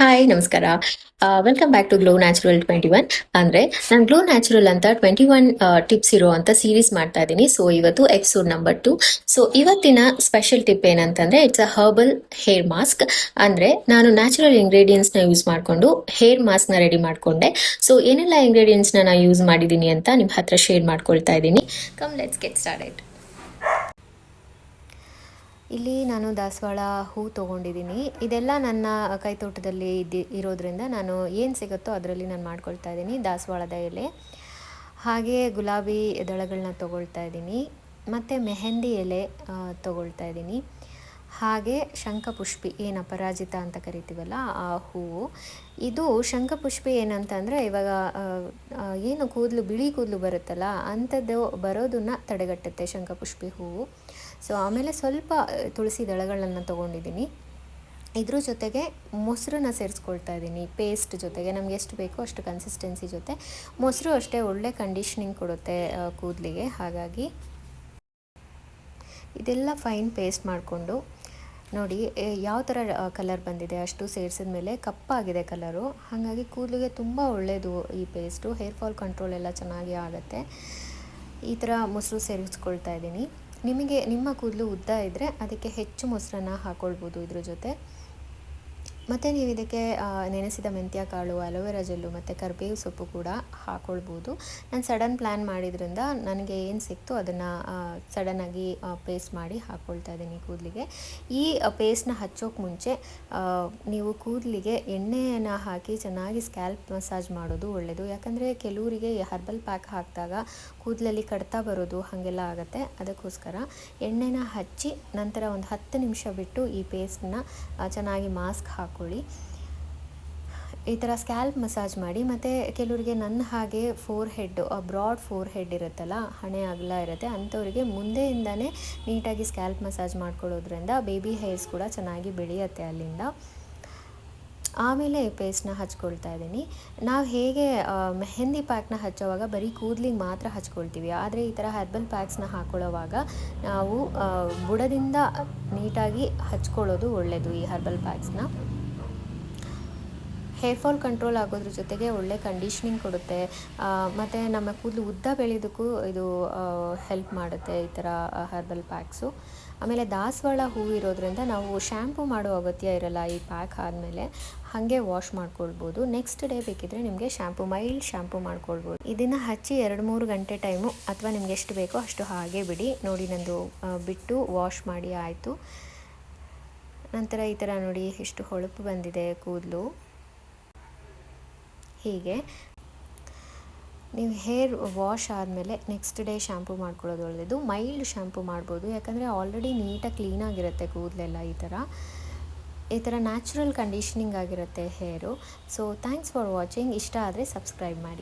Hi ನಮಸ್ಕಾರ. Welcome back to Glow Natural 21. ಅಂದರೆ ನಾನು ಗ್ಲೋ ನ್ಯಾಚುರಲ್ ಅಂತ 21 ಟಿಪ್ಸ್ ಇರುವಂಥ ಸೀರೀಸ್ ಮಾಡ್ತಾ ಇದ್ದೀನಿ. ಸೊ ಇವತ್ತು ಎಪಿಸೋಡ್ ನಂಬರ್ 2. ಸೊ ಇವತ್ತಿನ ಸ್ಪೆಷಲ್ ಟಿಪ್ ಏನಂತಂದರೆ it's a herbal hair mask. ಅಂದರೆ ನಾನು ನ್ಯಾಚುರಲ್ ಇಂಗ್ರೀಡಿಯೆಂಟ್ಸ್ನ ಯೂಸ್ ಮಾಡಿಕೊಂಡು ಹೇರ್ ಮಾಸ್ಕ್ನ ರೆಡಿ ಮಾಡಿಕೊಂಡೆ. ಸೊ ಏನೆಲ್ಲ ಇಂಗ್ರೀಡಿಯೆಂಟ್ಸ್ನ ನಾನು ಯೂಸ್ ಮಾಡಿದ್ದೀನಿ ಅಂತ ನಿಮ್ಮ ಹತ್ರ ಶೇರ್ ಮಾಡ್ಕೊಳ್ತಾ ಇದ್ದೀನಿ. Come let's get started. ಇಲ್ಲಿ ನಾನು ದಾಸವಾಳ ಹೂ ತೊಗೊಂಡಿದ್ದೀನಿ. ಇದೆಲ್ಲ ನನ್ನ ಕೈತೋಟದಲ್ಲಿ ಇರೋದ್ರಿಂದ ನಾನು ಏನು ಸಿಗುತ್ತೋ ಅದರಲ್ಲಿ ನಾನು ಮಾಡ್ಕೊಳ್ತಾ ಇದ್ದೀನಿ. ದಾಸವಾಳದ ಎಲೆ, ಹಾಗೆ ಗುಲಾಬಿ ದಳಗಳನ್ನ ತೊಗೊಳ್ತಾ ಇದ್ದೀನಿ, ಮತ್ತು ಮೆಹಂದಿ ಎಲೆ ತೊಗೊಳ್ತಾ ಇದ್ದೀನಿ, ಹಾಗೆ ಶಂಖಪುಷ್ಪಿ ಏನು ಅಪರಾಜಿತ ಅಂತ ಕರಿತೀವಲ್ಲ ಆ ಹೂವು. ಇದು ಶಂಖಪುಷ್ಪಿ ಏನಂತಂದರೆ ಇವಾಗ ಏನು ಕೂದಲು ಬಿಳಿ ಕೂದಲು ಬರುತ್ತಲ್ಲ ಅಂಥದ್ದು ಬರೋದನ್ನು ತಡೆಗಟ್ಟುತ್ತೆ ಶಂಖಪುಷ್ಪಿ ಹೂವು. ಸೊ ಆಮೇಲೆ ಸ್ವಲ್ಪ ತುಳಸಿ ದಳಗಳನ್ನು ತೊಗೊಂಡಿದ್ದೀನಿ. ಇದ್ರ ಜೊತೆಗೆ ಮೊಸರನ್ನ ಸೇರಿಸ್ಕೊಳ್ತಾ ಇದ್ದೀನಿ ಪೇಸ್ಟ್ ಜೊತೆಗೆ. ನಮ್ಗೆ ಎಷ್ಟು ಬೇಕೋ ಅಷ್ಟು ಕನ್ಸಿಸ್ಟೆನ್ಸಿ ಜೊತೆ. ಮೊಸರು ಅಷ್ಟೇ ಒಳ್ಳೆ ಕಂಡೀಷ್ನಿಂಗ್ ಕೊಡುತ್ತೆ ಕೂದಲಿಗೆ. ಹಾಗಾಗಿ ಇದೆಲ್ಲ ಫೈನ್ ಪೇಸ್ಟ್ ಮಾಡಿಕೊಂಡು ನೋಡಿ ಯಾವ ಥರ ಕಲರ್ ಬಂದಿದೆ ಅಷ್ಟು ಸೇರಿಸಿದ ಮೇಲೆ ಕಪ್ಪಾಗಿದೆ ಕಲರು. ಹಾಗಾಗಿ ಕೂದಲಿಗೆ ತುಂಬ ಒಳ್ಳೆಯದು ಈ ಪೇಸ್ಟು. ಹೇರ್ ಫಾಲ್ ಕಂಟ್ರೋಲ್ ಎಲ್ಲ ಚೆನ್ನಾಗಿ ಆಗುತ್ತೆ. ಈ ಥರ ಮೊಸರು ಸೇರಿಸ್ಕೊಳ್ತಾ ಇದ್ದೀನಿ. ನಿಮಗೆ ನಿಮ್ಮ ಕೂದಲು ಉದ್ದ ಇದ್ದರೆ ಅದಕ್ಕೆ ಹೆಚ್ಚು ಮೊಸರನ್ನ ಹಾಕ್ಕೊಳ್ಬೋದು ಇದ್ರ ಜೊತೆ. ಮತ್ತು ನೀವು ಇದಕ್ಕೆ ನೆನೆಸಿದ ಮೆಂತ್ಯ ಕಾಳು, ಅಲೋವೆರಾ ಜೆಲ್ಲು ಮತ್ತು ಕರಿಬೇವು ಸೊಪ್ಪು ಕೂಡ ಹಾಕ್ಕೊಳ್ಬೋದು. ನಾನು ಸಡನ್ ಪ್ಲ್ಯಾನ್ ಮಾಡಿದ್ರಿಂದ ನನಗೆ ಏನು ಸಿಕ್ತು ಅದನ್ನು ಸಡನ್ನಾಗಿ ಪೇಸ್ಟ್ ಮಾಡಿ ಹಾಕ್ಕೊಳ್ತಾ ಇದ್ದೀನಿ ಕೂದಲಿಗೆ. ಈ ಪೇಸ್ಟ್ನ ಹಚ್ಚೋಕೆ ಮುಂಚೆ ನೀವು ಕೂದಲಿಗೆ ಎಣ್ಣೆಯನ್ನು ಹಾಕಿ ಚೆನ್ನಾಗಿ ಸ್ಕ್ಯಾಲ್ಪ್ ಮಸಾಜ್ ಮಾಡೋದು ಒಳ್ಳೆಯದು. ಯಾಕಂದರೆ ಕೆಲವರಿಗೆ ಹರ್ಬಲ್ ಪ್ಯಾಕ್ ಹಾಕಿದಾಗ ಕೂದಲಲ್ಲಿ ಕಡ್ತಾ ಬರೋದು ಹಾಗೆಲ್ಲ ಆಗುತ್ತೆ. ಅದಕ್ಕೋಸ್ಕರ ಎಣ್ಣೆನ ಹಚ್ಚಿ ನಂತರ ಒಂದು 10 ನಿಮಿಷ ಬಿಟ್ಟು ಈ ಪೇಸ್ಟನ್ನ ಚೆನ್ನಾಗಿ ಮಾಸ್ಕ್ ಹಾಕ್ಕೊಳ್ಳಿ. ಈ ಥರ ಸ್ಕ್ಯಾಲ್ಪ್ ಮಸಾಜ್ ಮಾಡಿ. ಮತ್ತು ಕೆಲವರಿಗೆ ನನ್ನ ಹಾಗೆ ಬ್ರಾಡ್ ಫೋರ್ ಹೆಡ್ ಇರುತ್ತಲ್ಲ, ಹಣೆ ಅಗಲ ಇರುತ್ತೆ, ಅಂಥವರಿಗೆ ಮುಂದೆಯಿಂದನೇ ನೀಟಾಗಿ ಸ್ಕ್ಯಾಲ್ಪ್ ಮಸಾಜ್ ಮಾಡ್ಕೊಳ್ಳೋದ್ರಿಂದ ಬೇಬಿ ಹೇರ್ಸ್ ಕೂಡ ಚೆನ್ನಾಗಿ ಬೆಳೆಯುತ್ತೆ ಅಲ್ಲಿಂದ. ಆಮೇಲೆ ಪೇಸ್ಟ್ನ ಹಚ್ಕೊಳ್ತಾ ಇದ್ದೀನಿ. ನಾವು ಹೇಗೆ ಮೆಹಂದಿ ಪ್ಯಾಕ್ನ ಹಚ್ಚೋವಾಗ ಬರೀ ಕೂದಲಿಗೆ ಮಾತ್ರ ಹಚ್ಕೊಳ್ತೀವಿ, ಆದರೆ ಈ ಥರ ಹರ್ಬಲ್ ಪ್ಯಾಕ್ಸ್ನ ಹಾಕ್ಕೊಳ್ಳೋವಾಗ ನಾವು ಬುಡದಿಂದ ನೀಟಾಗಿ ಹಚ್ಕೊಳ್ಳೋದು ಒಳ್ಳೆಯದು ಈ ಹರ್ಬಲ್ ಪ್ಯಾಕ್ಸ್ನ. ಹೇರ್ ಫಾಲ್ ಕಂಟ್ರೋಲ್ ಆಗೋದ್ರ ಜೊತೆಗೆ ಒಳ್ಳೆ ಕಂಡೀಷ್ನಿಂಗ್ ಕೊಡುತ್ತೆ. ಮತ್ತು ನಮ್ಮ ಕೂದಲು ಉದ್ದ ಬೆಳೆಯೋದಕ್ಕೂ ಇದು ಹೆಲ್ಪ್ ಮಾಡುತ್ತೆ ಈ ಥರ ಹರ್ಬಲ್ ಪ್ಯಾಕ್ಸು. ಆಮೇಲೆ ದಾಸವಾಳ ಹೂವು ಇರೋದ್ರಿಂದ ನಾವು ಶ್ಯಾಂಪು ಮಾಡೋ ಅಗತ್ಯ ಇರಲ್ಲ. ಈ ಪ್ಯಾಕ್ ಆದಮೇಲೆ ಹಾಗೆ ವಾಶ್ ಮಾಡ್ಕೊಳ್ಬೋದು. ನೆಕ್ಸ್ಟ್ ಡೇ ಬೇಕಿದ್ದರೆ ನಿಮಗೆ ಮೈಲ್ಡ್ ಶ್ಯಾಂಪು ಮಾಡ್ಕೊಳ್ಬೋದು. ಇದನ್ನು ಹಚ್ಚಿ 2-3 ಗಂಟೆ ಟೈಮು ಅಥವಾ ನಿಮ್ಗೆ ಎಷ್ಟು ಬೇಕೋ ಅಷ್ಟು ಹಾಗೆ ಬಿಡಿ. ನೋಡಿ ನಂದು ಬಿಟ್ಟು ವಾಶ್ ಮಾಡಿ ಆಯಿತು. ನಂತರ ಈ ಥರ ನೋಡಿ ಎಷ್ಟು ಹೊಳಪು ಬಂದಿದೆ ಕೂದಲು. ಹೀಗೆ ನೀವು ಹೇರ್ ವಾಶ್ ಆದಮೇಲೆ ನೆಕ್ಸ್ಟ್ ಡೇ ಶ್ಯಾಂಪು ಮಾಡ್ಕೊಳ್ಳೋದು ಒಳ್ಳೆಯದು. ಮೈಲ್ಡ್ ಶ್ಯಾಂಪು ಮಾಡ್ಬೋದು, ಯಾಕಂದರೆ ಆಲ್ರೆಡಿ ನೀಟಾಗಿ ಕ್ಲೀನಾಗಿರುತ್ತೆ ಕೂದಲೆಲ್ಲ. ಈ ಥರ ನ್ಯಾಚುರಲ್ ಕಂಡೀಷ್ನಿಂಗ್ ಆಗಿರುತ್ತೆ hair. So thanks for watching. ಇಷ್ಟ ಆದರೆ ಸಬ್ಸ್ಕ್ರೈಬ್ ಮಾಡಿ.